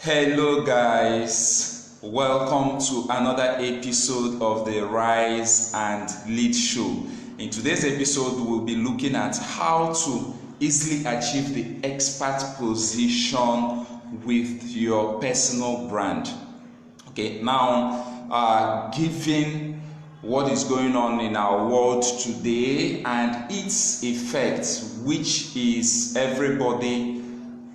Hello guys, welcome to another episode of the Rise and Lead Show. In today's episode, we'll be looking at how to easily achieve the expert position with your personal brand. Okay, now given what is going on in our world today and its effect, which is everybody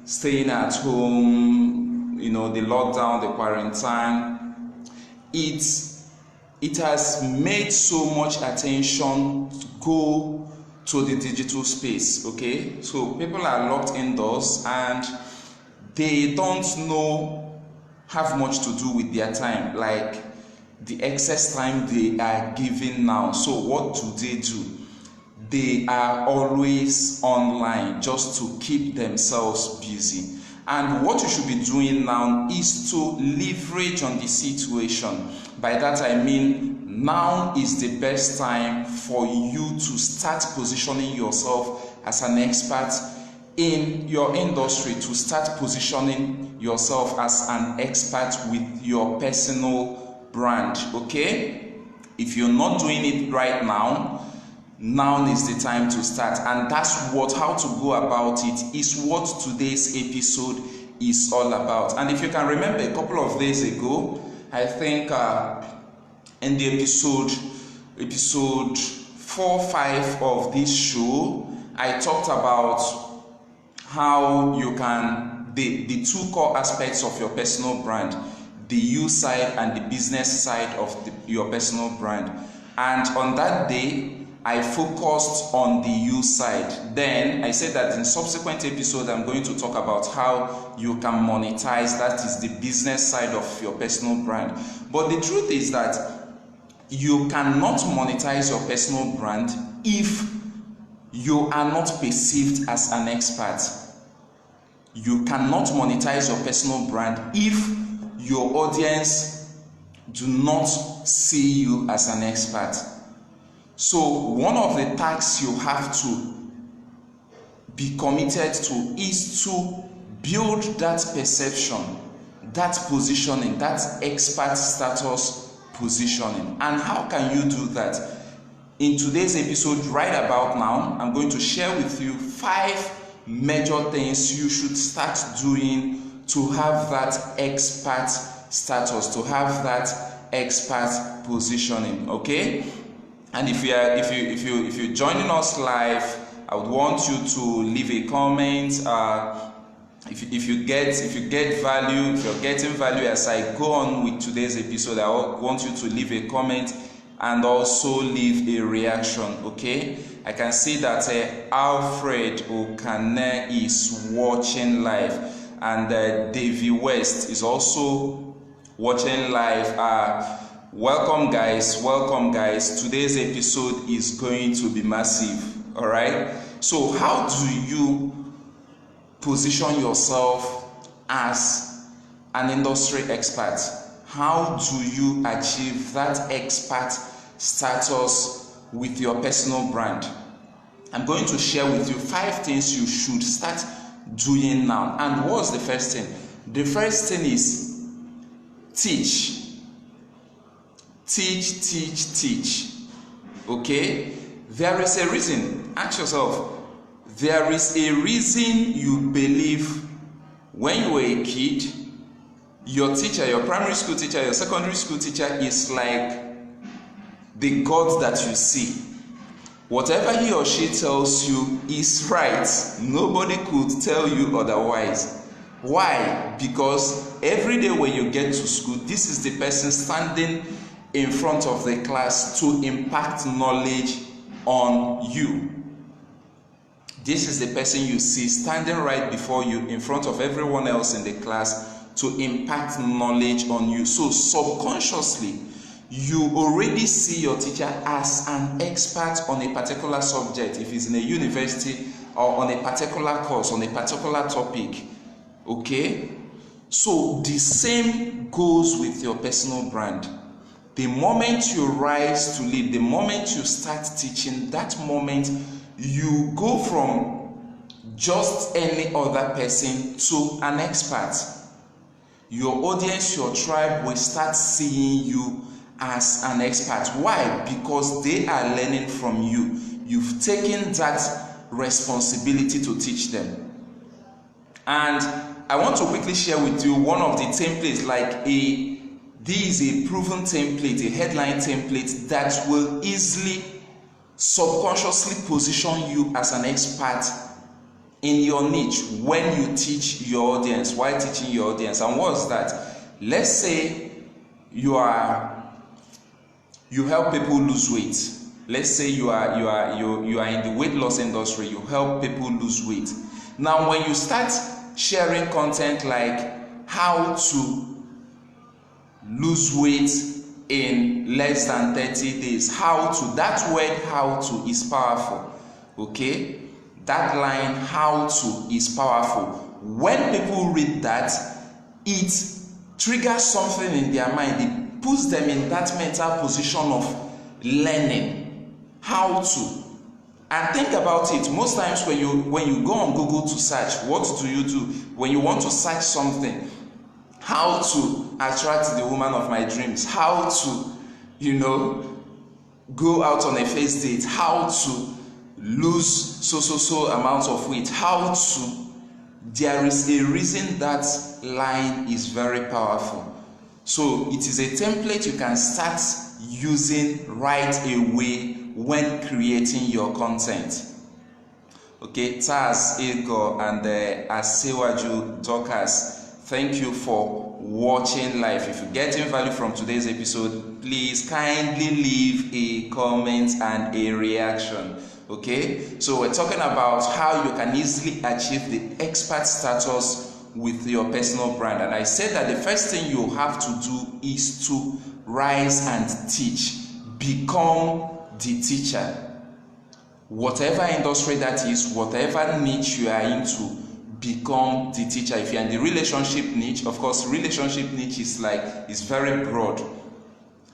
staying at home, the lockdown, the quarantine, it has made so much attention to go to the digital space. Okay, so people are locked indoors and they don't have much to do with their time, like the excess time they are given now. So what do? They are always online just to keep themselves busy. And what you should be doing now is to leverage on the situation. By that I mean, now is the best time for you to start positioning yourself as an expert in your industry, to start positioning yourself as an expert with your personal brand. Okay, if you're not doing it right now is the time to start. And that's how to go about it is what today's episode is all about. And if you can remember, a couple of days ago, I think in the episode 4-5 of this show, I talked about how you can the two core aspects of your personal brand, the you side and the business side of your personal brand. And on that day, I focused on the you side. Then I said that in subsequent episodes, I'm going to talk about how you can monetize, that is the business side of your personal brand. But the truth is that you cannot monetize your personal brand if you are not perceived as an expert. You cannot monetize your personal brand if your audience do not see you as an expert. So one of the tasks you have to be committed to is to build that perception, that positioning, that expert status positioning. And how can you do that? In today's episode right about now, I'm going to share with you 5 major things you should start doing to have that expert status, to have that expert positioning. Okay? And if you're joining us live, I would want you to leave a comment. If you get value, if you're getting value as I go on with today's episode, I want you to leave a comment and also leave a reaction. Okay, I can see that Alfred Okane is watching live, and Davy West is also watching live. Welcome guys. Today's episode is going to be massive. All right, so how do you position yourself as an industry expert? How do you achieve that expert status with your personal brand? I'm going to share with you 5 things you should start doing now. And what's the first thing? The first thing is teach. Teach. Okay, there is a reason. Ask yourself, there is a reason you believe when you were a kid, your teacher, your primary school teacher, your secondary school teacher is like the God that you see. Whatever he or she tells you is right. Nobody could tell you otherwise. Why? Because every day when you get to school, this is the person standing in front of the class to impact knowledge on you. This is the person you see standing right before you in front of everyone else in the class to impact knowledge on you. So subconsciously, you already see your teacher as an expert on a particular subject, if it's in a university or on a particular course, on a particular topic. Okay? So the same goes with your personal brand. The moment you rise to lead, the moment you start teaching, that moment you go from just any other person to an expert. your audience, your tribe will start seeing you as an expert. Why? Because they are learning from you. You've taken that responsibility to teach them. And I want to quickly share with you one of the templates, this is a proven template, a headline template that will easily subconsciously position you as an expert in your niche when you teach your audience, while teaching your audience. And what's that? Let's say you help people lose weight. Let's say you are in the weight loss industry, you help people lose weight. Now when you start sharing content like how to lose weight in less than 30 days, that word how to is powerful. Okay, that line how to is powerful. When people read that, it triggers something in their mind. It puts them in that mental position of learning how to. And think about it. Most times when you go on Google to search, what do? When you want to search something, how to attract the woman of my dreams, how to, go out on a first date, how to lose so amount of weight, there is a reason that line is very powerful. So it is a template you can start using right away when creating your content. Okay, Taz, Ilko, and Asewaju Dorcas, thank you for watching live. If you're getting value from today's episode, please kindly leave a comment and a reaction. Okay, so we're talking about how you can easily achieve the expert status with your personal brand. And I said that the first thing you have to do is to rise and teach. Become the teacher. Whatever industry that is, whatever niche you are into, become the teacher. If you're in the relationship niche, of course, relationship niche is very broad.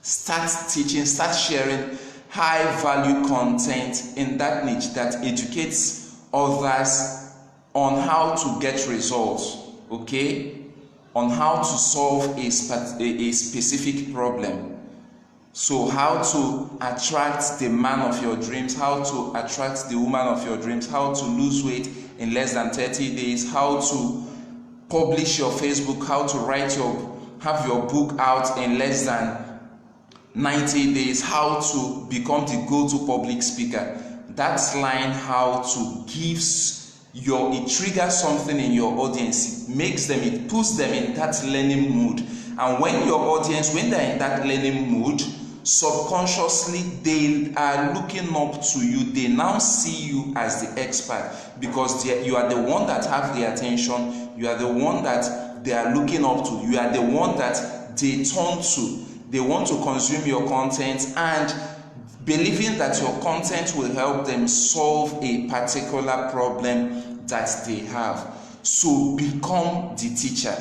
Start teaching, start sharing high value content in that niche that educates others on how to get results, okay? On how to solve a specific problem. So how to attract the man of your dreams, how to attract the woman of your dreams, how to lose weight in less than 30 days, how to publish your Facebook, how to have your book out in less than 90 days, how to become the go-to public speaker. That line how to it triggers something in your audience. It puts them in that learning mood. And when your audience, when they're in that learning mood, subconsciously they are looking up to you. They now see you as the expert because you are the one that have the attention. You are the one that they are looking up to. You are the one that they turn to. They want to consume your content and believing that your content will help them solve a particular problem that they have. So become the teacher.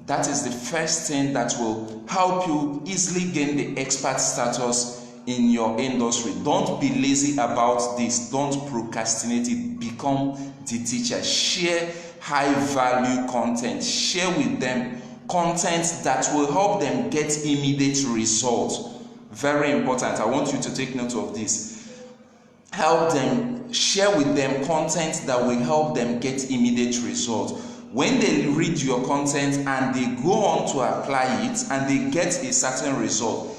That is the first thing that will help you easily gain the expert status in your industry. Don't be lazy about this. Don't procrastinate it. Become the teacher. Share high value content. Share with them content that will help them get immediate results. Very important. I want you to take note of this. Share with them content that will help them get immediate results. When they read your content and they go on to apply it and they get a certain result,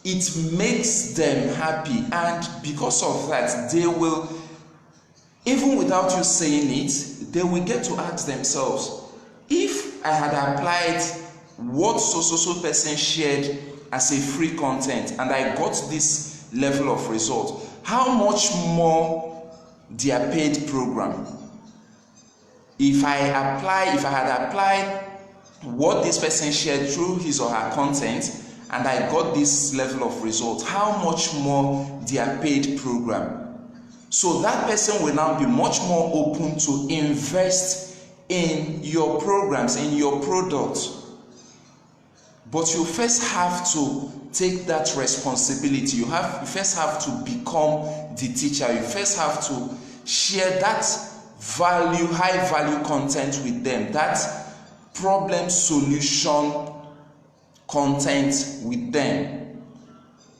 it makes them happy, and because of that, they will, even without you saying it, they will get to ask themselves, if I had applied what so person shared as a free content and I got this level of result, how much more their paid program? If I had applied what this person shared through his or her content and I got this level of result, how much more their paid program? So that person will now be much more open to invest in your programs, in your products. But you first have to take that responsibility. You first have to become the teacher. You first have to share that high value content with them, that problem solution content with them.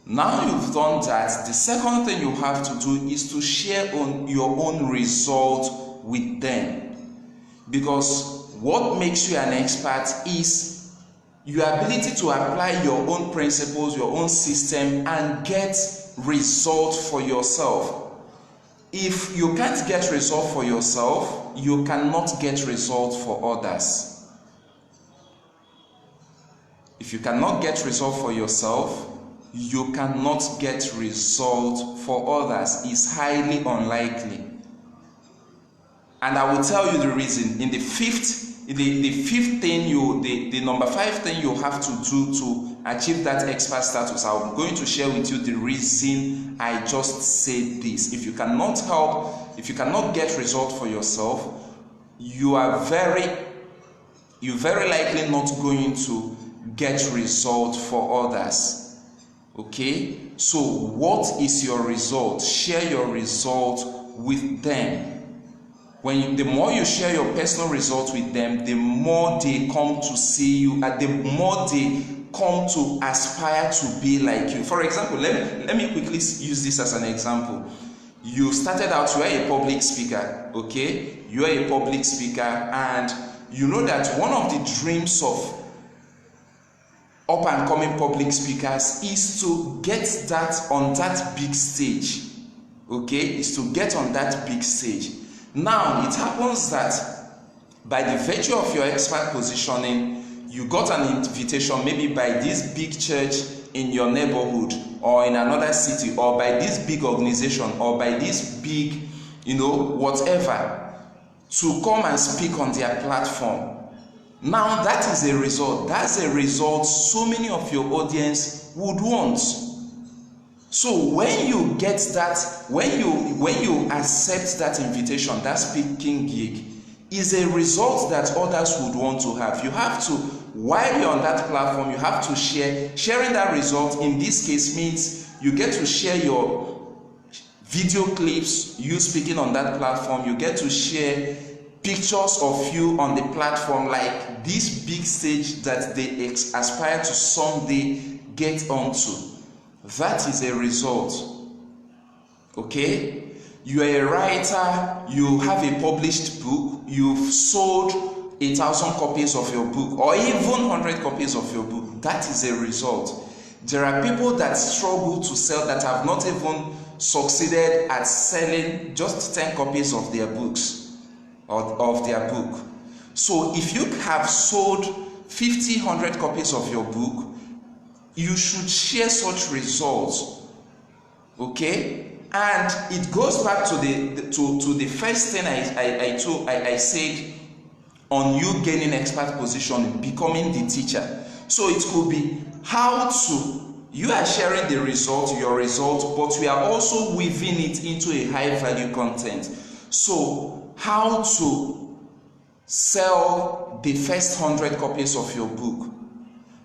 Now you've done that, the second thing you have to do is to share your own result with them. Because what makes you an expert is your ability to apply your own principles, your own system, and get results for yourself. If you can't get results for yourself, you cannot get results for others. If you cannot get results for yourself, you cannot get results for others. It's highly unlikely. And I will tell you the reason. In the fifth thing, the number 5 thing you have to do to achieve that expert status, I'm going to share with you the reason I just said this. If you cannot get results for yourself, you are very likely not going to get results for others. Okay, so what is your result? Share your result with them. The more you share your personal results with them, the more they come to see you, and the more they come to aspire to be like you. For example, let me quickly use this as an example. You started out, you are a public speaker, okay? You are a public speaker, and you know that one of the dreams of up and coming public speakers is to get that on that big stage. Okay, is to get on that big stage. Now it happens that by the virtue of your expert positioning, you got an invitation maybe by this big church in your neighborhood or in another city, or by this big organization, or by this big, whatever, to come and speak on their platform. Now that is a result. That's a result so many of your audience would want. So when you get that, when you accept that invitation, that speaking gig, is a result that others would want to have. You have to, while you're on that platform, you have to share. Sharing that result in this case means you get to share your video clips, you speaking on that platform. You get to share pictures of you on the platform, like this big stage that they aspire to someday get onto. That is a result. Okay? You are a writer, you have a published book, you've sold 1,000 copies of your book, or even 100 copies of your book. That is a result. There are people that struggle to sell, that have not even succeeded at selling just 10 copies of their books. Of their book. So if you have sold 50, 100 copies of your book, you should share such results. Okay? And it goes back to the first thing I said on you gaining expert position, becoming the teacher. So it could be you are sharing the result, your result, but we are also weaving it into a high value content. So how to sell the first 100 copies of your book,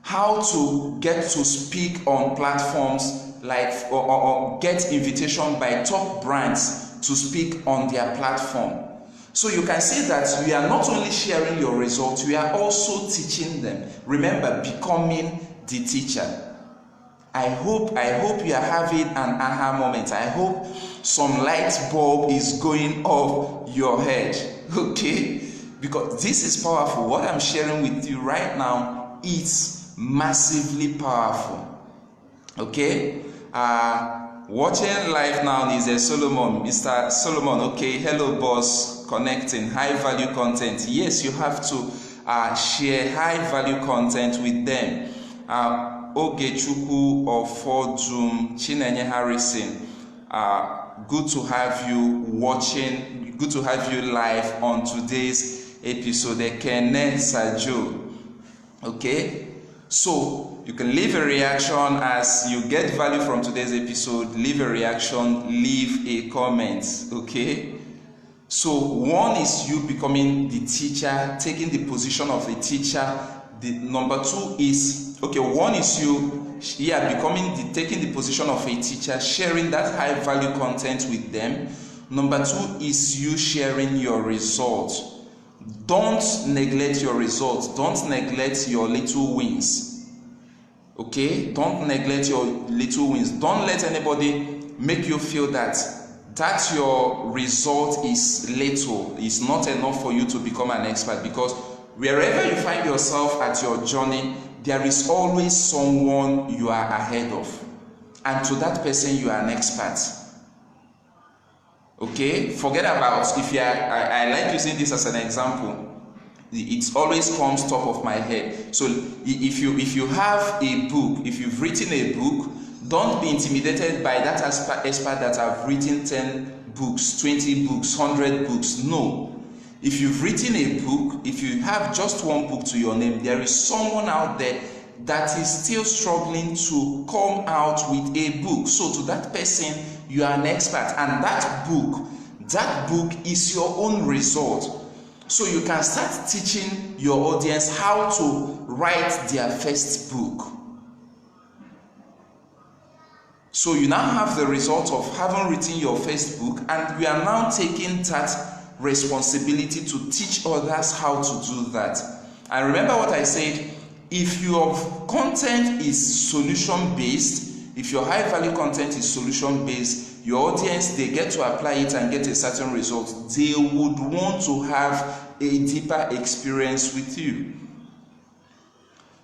how to get to speak on platforms like or get invitation by top brands to speak on their platform. So you can see that we are not only sharing your results, we are also teaching them. Remember, becoming the teacher. I hope you are having an aha moment. I hope some light bulb is going off your head. Okay? Because this is powerful. What I'm sharing with you right now is massively powerful. Okay? Watching live now is a Solomon. Mr. Solomon, okay. Hello, boss. Connecting. High value content. Yes, you have to share high value content with them. Ogechukwu Ofodum, Chinenye Harrison, good to have you watching, good to have you live on today's episode. Ekene Sajo. Okay, so you can leave a reaction as you get value from today's episode. Leave a reaction, leave a comment. Okay, so one is you becoming the teacher, taking the position of a teacher. The number 2 is, okay, one is you taking the position of a teacher, sharing that high value content with them. Number 2 is you sharing your results. Don't neglect your results. Don't neglect your little wins. Okay? Don't neglect your little wins. Don't let anybody make you feel that your result is little, is not enough for you to become an expert, because wherever you find yourself at your journey, there is always someone you are ahead of, and to that person you are an expert. Okay, forget about if you are, I like using this as an example. It always comes top of my head. So if you have a book, if you've written a book, don't be intimidated by that expert that have written 10 books, 20 books, 100 books. No. If you've written a book, if you have just one book to your name, there is someone out there that is still struggling to come out with a book. So to that person, you are an expert, and that book is your own result. So you can start teaching your audience how to write their first book. So you now have the result of having written your first book, and you are now taking that responsibility to teach others how to do that. And remember what I said, if your content is solution based, if your high value content is solution based, your audience, they get to apply it and get a certain result. They would want to have a deeper experience with you.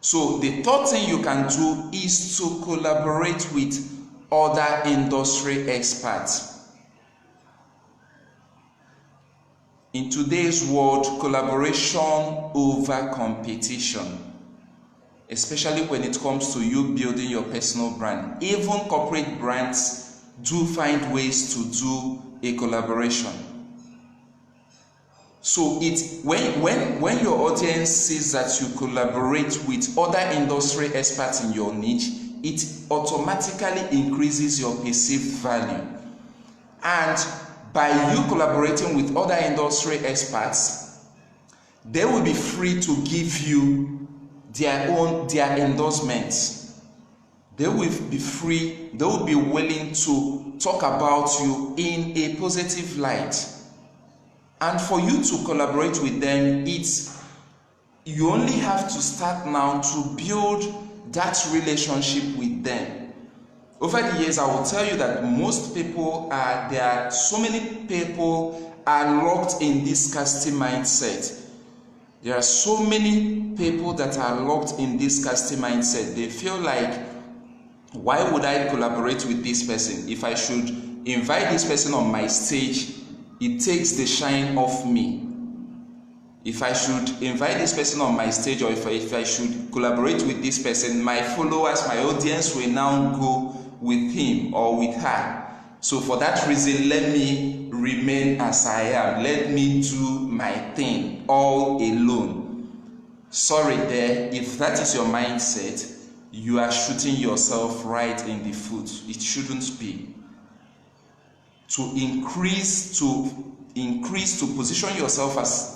So the third thing you can do is to collaborate with other industry experts. In today's world, collaboration over competition, especially when it comes to you building your personal brand. Even corporate brands do find ways to do a collaboration. So when your audience sees that you collaborate with other industry experts in your niche, it automatically increases your perceived value. And by you collaborating with other industry experts, they will be free to give you their endorsements. They will be free, they will be willing to talk about you in a positive light. And for you to collaborate with them, you only have to start now to build that relationship with them. Over the years, I will tell you that most people so many people are locked in this scarcity mindset. There are so many people that are locked in this scarcity mindset. They feel like, why would I collaborate with this person? If I should invite this person on my stage, it takes the shine off me. If I should invite this person on my stage, or if I should collaborate with this person, my followers, my audience will now go with him or with her. So for that reason, let me remain as I am. Let me do my thing all alone. Sorry there, if that is your mindset, you are shooting yourself right in the foot. It shouldn't be. To position yourself as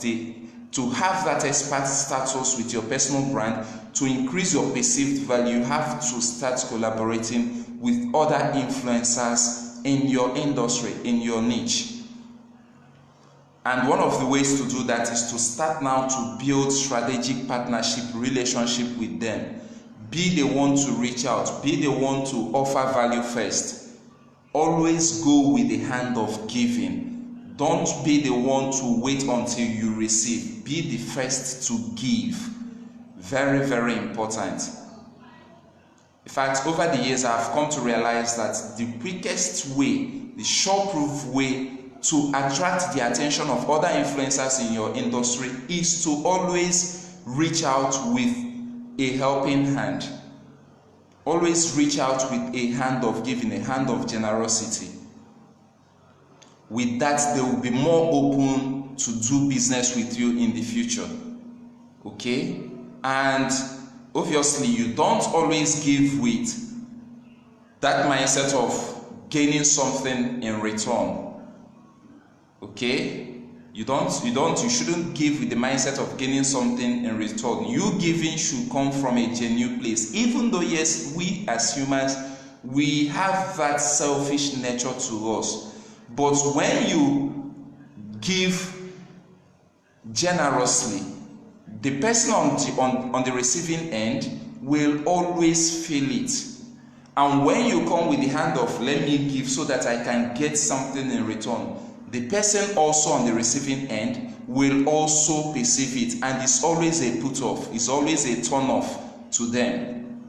to have that expert status with your personal brand, to increase your perceived value, you have to start collaborating with other influencers in your industry, in your niche. And one of the ways to do that is to start now to build strategic partnership relationship with them. Be the one to reach out, be the one to offer value first. Always go with the hand of giving. Don't be the one to wait until you receive. Be the first to give. Very, very important. In fact, over the years, I've come to realize that the quickest way, the sure-proof way to attract the attention of other influencers in your industry is to always reach out with a helping hand. Always reach out with a hand of giving, a hand of generosity. With that, they will be more open to do business with you in the future. Okay? And obviously, you don't always give with that mindset of gaining something in return. Okay? You shouldn't give with the mindset of gaining something in return. You giving should come from a genuine place. Even though, yes, we as humans, we have that selfish nature to us. But when you give generously, the person on the receiving end will always feel it. And when you come with the hand of let me give so that I can get something in return, the person also on the receiving end will also perceive it, and it's always a put off, it's always a turn off to them.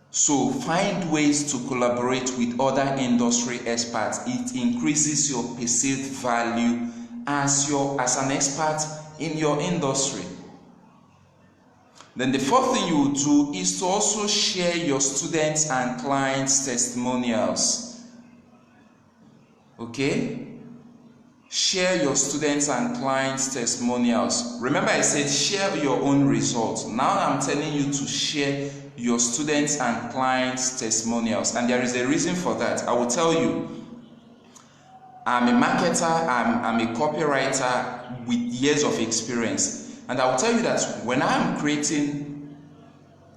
So find ways to collaborate with other industry experts. It increases your perceived value as an expert in your industry. Then the fourth thing you will do is to also share your students and clients' testimonials. Okay? Share your students and clients' testimonials. Remember I said share your own results. Now I'm telling you to share your students and clients' testimonials. And there is a reason for that. I will tell you. I'm a marketer, I'm a copywriter with years of experience. And I will tell you that when I'm creating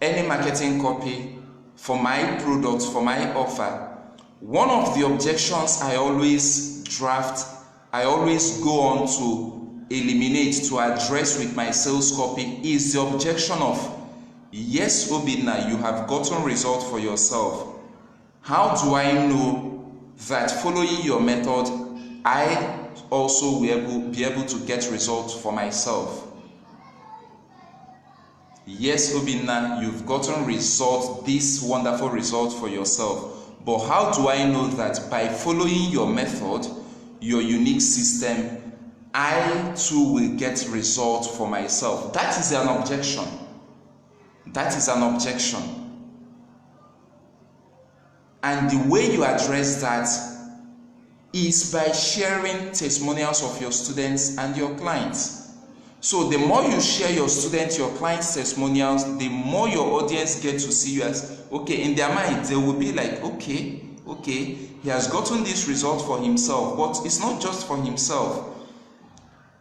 any marketing copy for my products, for my offer, one of the objections I always go on to eliminate, to address with my sales copy is the objection of, yes, Obinna, you have gotten results for yourself. How do I know that following your method, I also will be able to get results for myself? Yes, Obinna, you've gotten results, this wonderful result for yourself. But how do I know that by following your method, your unique system, I too will get results for myself? That is an objection. That is an objection. And the way you address that is by sharing testimonials of your students and your clients. So the more you share your students, your clients' testimonials, the more your audience get to see you as, okay, in their mind, they will be like, okay, he has gotten this result for himself, but it's not just for himself.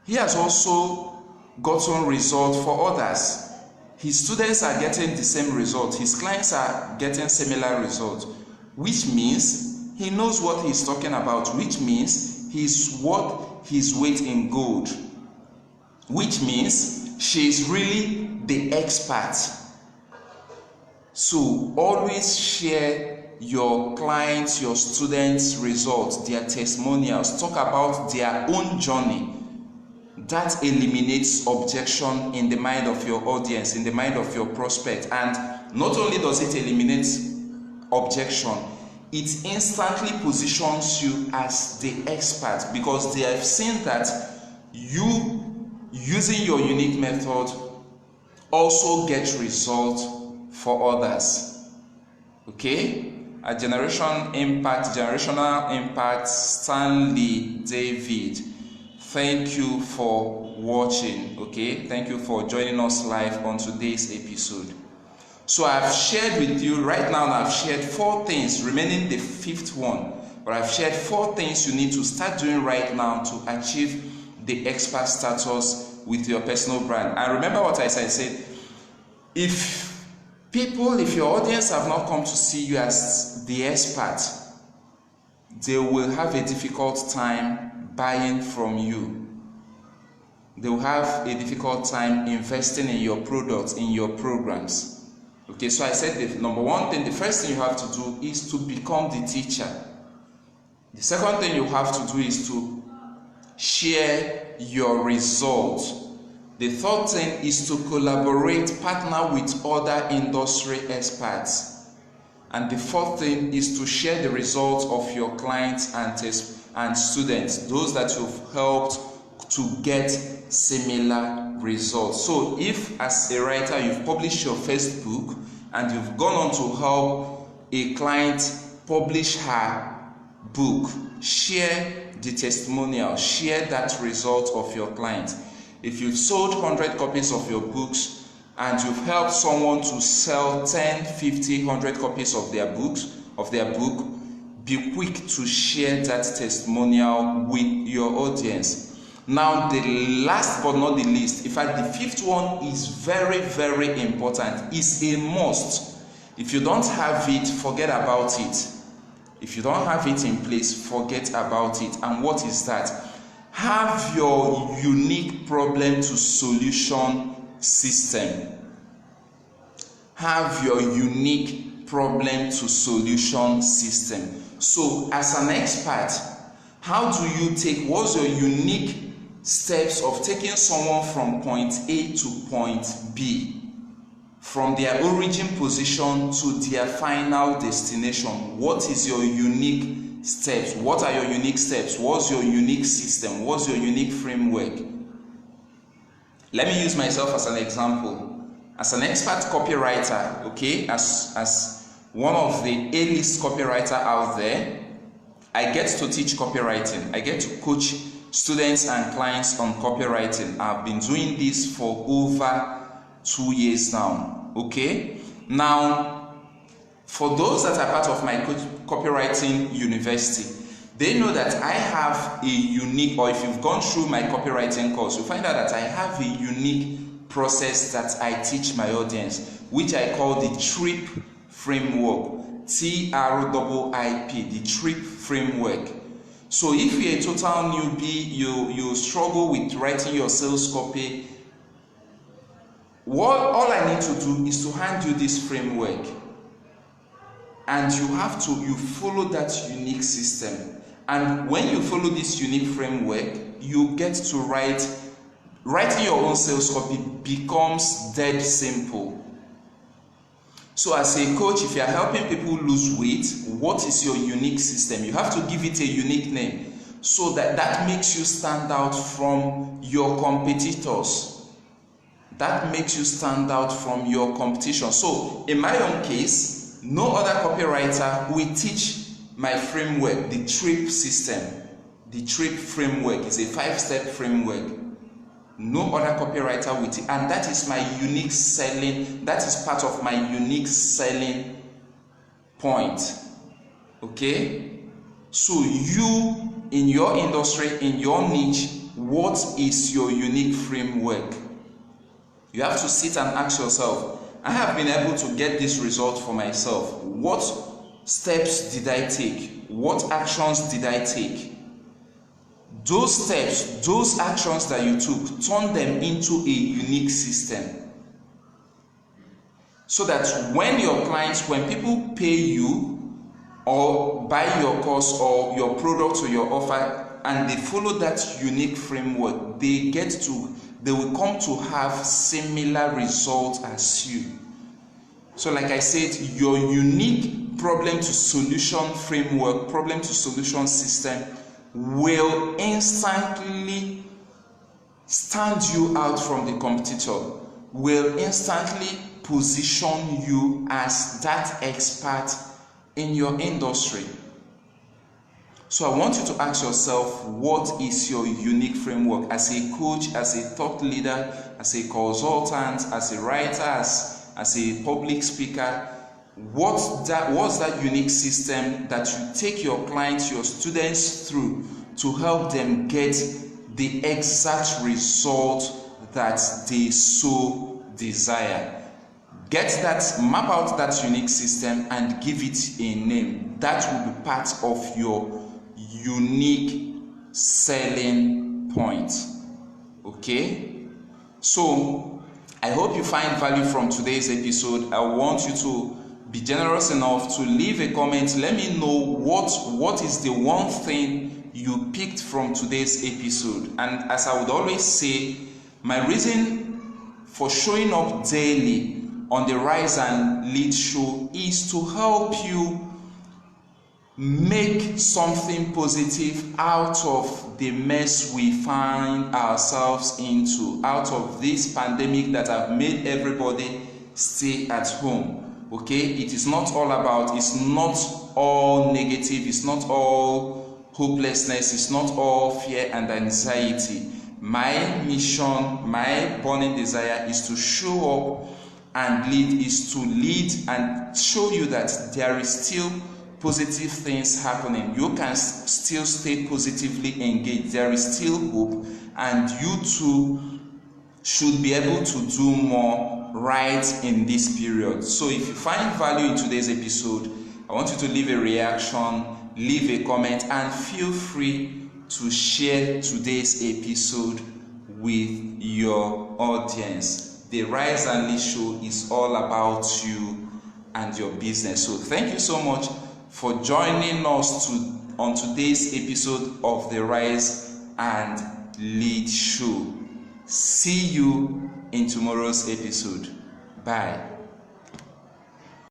He has also gotten results for others. His students are getting the same result. His clients are getting similar results, which means he knows what he's talking about, which means he's worth his weight in gold, which means she's really the expert. So always share your clients, your students' results, their testimonials. Talk about their own journey. That eliminates objection in the mind of your audience, in the mind of your prospect. And not only does it eliminate objection, it instantly positions you as the expert, because they have seen that you, using your unique method, also get results for others. Okay? A generational impact, Stanley David. Thank you for watching. Okay? Thank you for joining us live on today's episode. So I've shared with you right now, I've shared 4 things, remaining the 5th one. But I've shared 4 things you need to start doing right now to achieve the expert status with your personal brand. And remember what I said, if your audience have not come to see you as the expert, they will have a difficult time buying from you. They will have a difficult time investing in your products, in your programs. Okay, so I said the number one thing, the first thing you have to do is to become the teacher. The second thing you have to do is to share your results. The third thing is to collaborate, partner with other industry experts. And the fourth thing is to share the results of your clients and students, those that you've helped to get similar results. So if as a writer you've published your first book and you've gone on to help a client publish her book, share the testimonial, share that result of your client. If you've sold 100 copies of your books and you've helped someone to sell 10, 50, 100 copies of their book, be quick to share that testimonial with your audience. Now, the last but not the least, in fact, the 5th one is very, very important. It's a must. If you don't have it, forget about it. If you don't have it in place, forget about it. And what is that? Have your unique problem to solution system. Have your unique problem to solution system. So as an expert, how do you take, what's your unique steps of taking someone from point A to point B, from their origin position to their final destination? What is your unique steps? What are your unique steps? What's your unique system? What's your unique framework? Let me use myself as an example. As an expert copywriter, okay, as one of the A-list copywriter out there, I get to teach copywriting. I get to coach students and clients on copywriting. I've been doing this for over 2 years now, okay? Now, for those that are part of my copywriting university, they know that I have a unique, or if you've gone through my copywriting course, you'll find out that I have a unique process that I teach my audience, which I call the TRIP framework. TRIP, the TRIP framework. So if you're a total newbie, you struggle with writing your sales copy, all I need to do is to hand you this framework, and you follow that unique system. And when you follow this unique framework, you get to writing your own sales copy becomes dead simple. So as a coach, if you are helping people lose weight, what is your unique system? You have to give it a unique name so that makes you stand out from your competitors. That makes you stand out from your competition. So in my own case, no other copywriter will teach my framework, the TRIP system. The TRIP framework is a 5-step framework. No other copywriter with it, and that is my unique selling, that is part of my unique selling point. Okay, so you in your industry, in your niche, what is your unique framework? You have to sit and ask yourself, I have been able to get this result for myself. What steps did I take? What actions did I take? Those steps, those actions that you took, turn them into a unique system. So that when your clients, when people pay you or buy your course or your product or your offer, and they follow that unique framework, they will come to have similar results as you. So like I said, your unique problem to solution framework, problem to solution system will instantly stand you out from the competitor, will instantly position you as that expert in your industry. So I want you to ask yourself, what is your unique framework as a coach, as a thought leader, as a consultant, as a writer, as a public speaker? What's that unique system that you take your clients, your students through to help them get the exact result that they so desire? Map out that unique system and give it a name. That will be part of your unique selling point. Okay? So I hope you find value from today's episode. I want you to be generous enough to leave a comment. Let me know what is the one thing you picked from today's episode. And as I would always say, my reason for showing up daily on the Rise and Lead show is to help you make something positive out of the mess we find ourselves into, out of this pandemic that have made everybody stay at home. Okay, it is not all about, it's not all negative, it's not all hopelessness, it's not all fear and anxiety. My mission, my burning desire is to show up and lead, is to lead and show you that there is still positive things happening. You can still stay positively engaged. There is still hope, and you too should be able to do more right in this period. So if you find value in today's episode, I want you to leave a reaction, leave a comment, and feel free to share today's episode with your audience. The Rise and Lead Show is all about you and your business. So thank you so much for joining us on today's episode of the Rise and Lead Show. See you in tomorrow's episode. Bye.